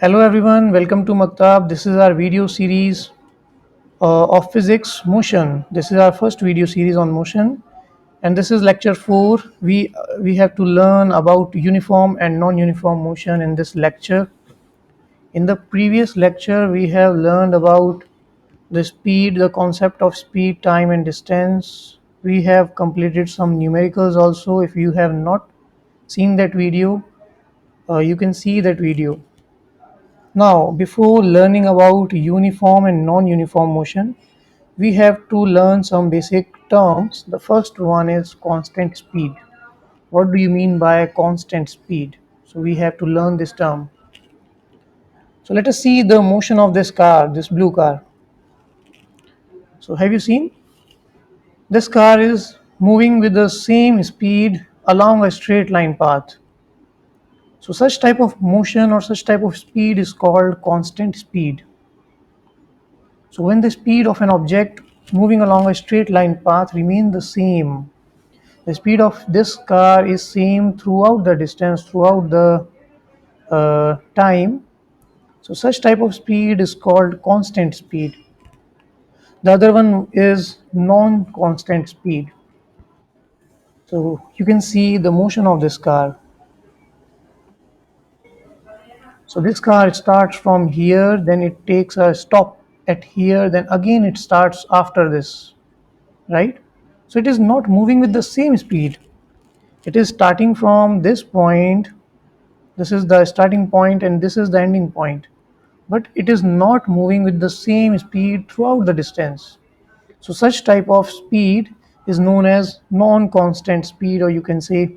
Hello everyone, welcome to Maktab. This is our video series of physics motion. This is our first video series on motion, and this is lecture 4. We have to learn about uniform and non-uniform motion in this lecture. In the previous lecture, we have learned about the speed, the concept of speed, time and distance. We have completed some numericals also. If you have not seen that video, you can see that video. Now, before learning about uniform and non-uniform motion, we have to learn some basic terms. The first one is constant speed. What do you mean by constant speed? So we have to learn this term. So let us see the motion of this car, this blue car. So have you seen? This car is moving with the same speed along a straight line path. So such type of motion or such type of speed is called constant speed. So when the speed of an object moving along a straight line path remain the same, the speed of this car is same throughout the distance, throughout the time. So such type of speed is called constant speed. The other one is non-constant speed. So you can see the motion of this car. So this car starts from here, then it takes a stop at here, then again it starts after this, right? So it is not moving with the same speed. It is starting from this point. This is the starting point and this is the ending point, but it is not moving with the same speed throughout the distance. So such type of speed is known as non-constant speed, or you can say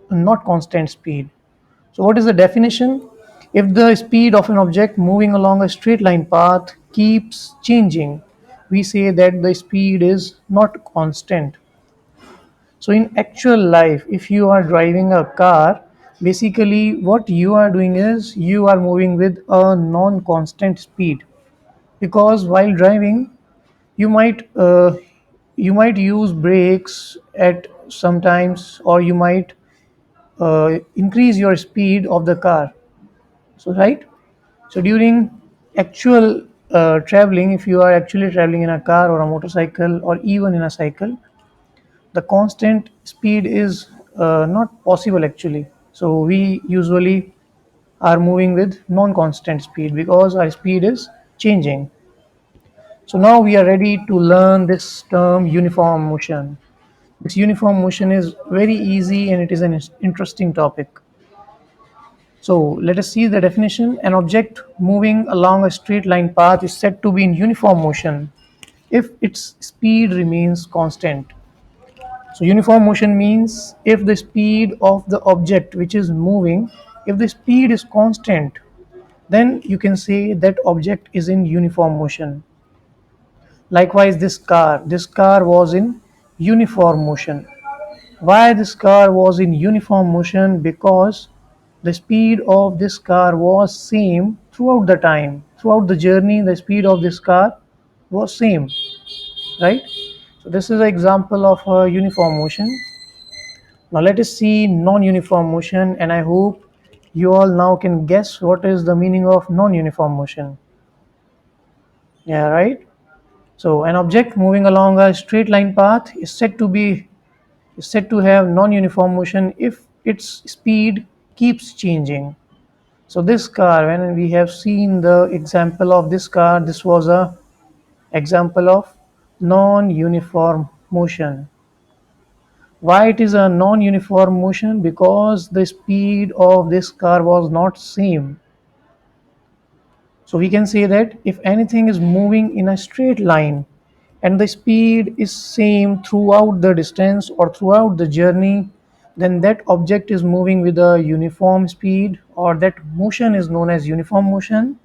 not constant speed. So what is the definition? If the speed of an object moving along a straight line path keeps changing, we say that the speed is not constant. So in actual life, if you are driving a car, basically what you are doing is you are moving with a non-constant speed, because while driving you might use brakes at sometimes, or you might increase your speed of the car. So right. So during actual traveling, if you are actually traveling in a car or a motorcycle or even in a cycle, the constant speed is not possible actually. So we usually are moving with non-constant speed because our speed is changing. So now we are ready to learn this term uniform motion. This uniform motion is very easy and it is an interesting topic. So let us see the definition. An object moving along a straight line path is said to be in uniform motion if its speed remains constant. So uniform motion means if the speed of the object which is moving, if the speed is constant, then you can say that object is in uniform motion. Likewise, this car was in uniform motion. Why this car was in uniform motion? Because the speed of this car was same throughout the time, throughout the journey. The speed of this car was same, right? So this is an example of a uniform motion. Now let us see non-uniform motion, and I hope you all now can guess what is the meaning of non-uniform motion. Yeah, right. So an object moving along a straight line path is said to have non-uniform motion if its speed keeps changing. So this car, when we have seen the example of this car, this was a example of non-uniform motion. Why it is a non-uniform motion? Because the speed of this car was not same. So we can say that if anything is moving in a straight line and the speed is same throughout the distance or throughout the journey, then that object is moving with a uniform speed, or that motion is known as uniform motion.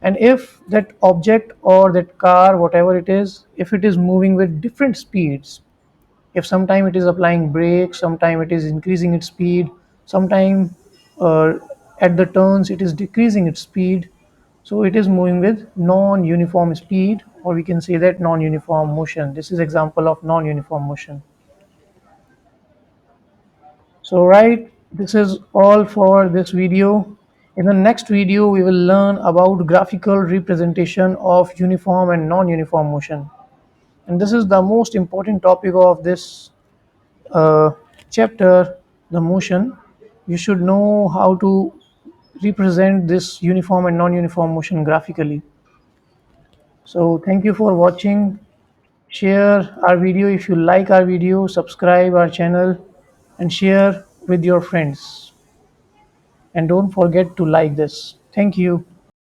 And if that object or that car, whatever it is, if it is moving with different speeds, if sometime it is applying brakes, sometime it is increasing its speed, sometime uh, at the turns it is decreasing its speed, so it is moving with non-uniform speed, or we can say that non-uniform motion. This is example of non-uniform motion. So right, this is all for this video. In the next video, we will learn about graphical representation of uniform and non-uniform motion. And this is the most important topic of this uh, chapter, the motion. You should know how to represent this uniform and non-uniform motion graphically. So thank you for watching. Share our video if you like our video, subscribe our channel and share with your friends. And don't forget to like this. Thank you.